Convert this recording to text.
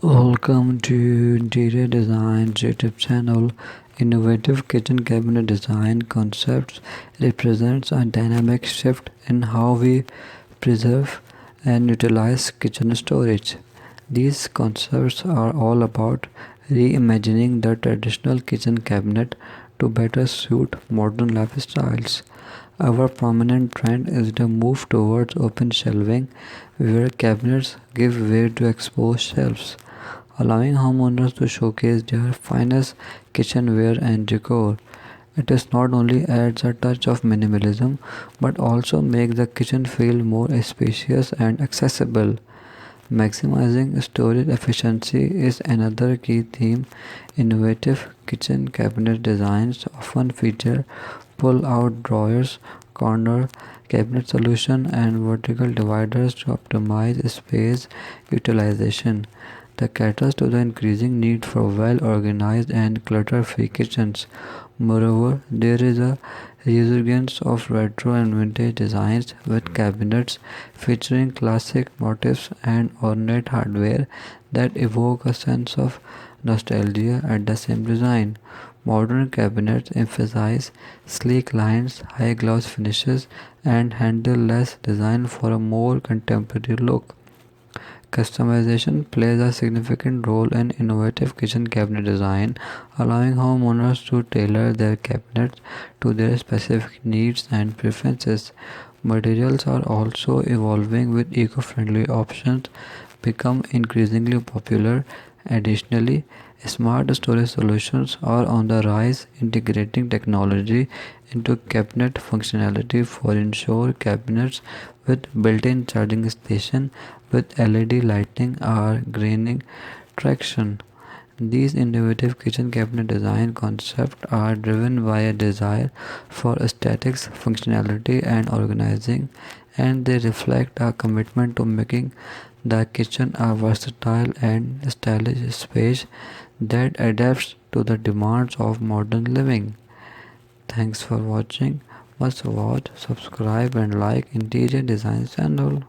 Welcome to Interior Design's YouTube channel. Innovative kitchen cabinet design concepts represents a dynamic shift in how we preserve and utilize kitchen storage. These concepts are all about reimagining the traditional kitchen cabinet to better suit modern lifestyles. Our prominent trend is the move towards open shelving, where cabinets give way to exposed shelves, allowing homeowners to showcase their finest kitchenware and decor. It is not only adds a touch of minimalism but also makes the kitchen feel more spacious and accessible. Maximizing storage efficiency is another key theme. Innovative kitchen cabinet designs often feature pull-out drawers, corner cabinet solution, and vertical dividers to optimize space utilization. That caters to the increasing need for well-organized and clutter-free kitchens. Moreover, there is a resurgence of retro and vintage designs with cabinets featuring classic motifs and ornate hardware that evoke a sense of nostalgia at the same design. Modern cabinets emphasize sleek lines, high gloss finishes, and handle-less design for a more contemporary look. Customization plays a significant role in innovative kitchen cabinet design, allowing homeowners to tailor their cabinets to their specific needs and preferences. Materials are also evolving with eco-friendly options become increasingly popular. Additionally, smart storage solutions are on the rise, integrating technology into cabinet functionality for ensure cabinets with built-in charging station with LED lighting are gaining traction. These innovative kitchen cabinet design concepts are driven by a desire for aesthetics, functionality, and organizing, and they reflect a commitment to making the kitchen a versatile and stylish space that adapts to the demands of modern living. Thanks for watching. Must watch, subscribe, and like Interior Design channel.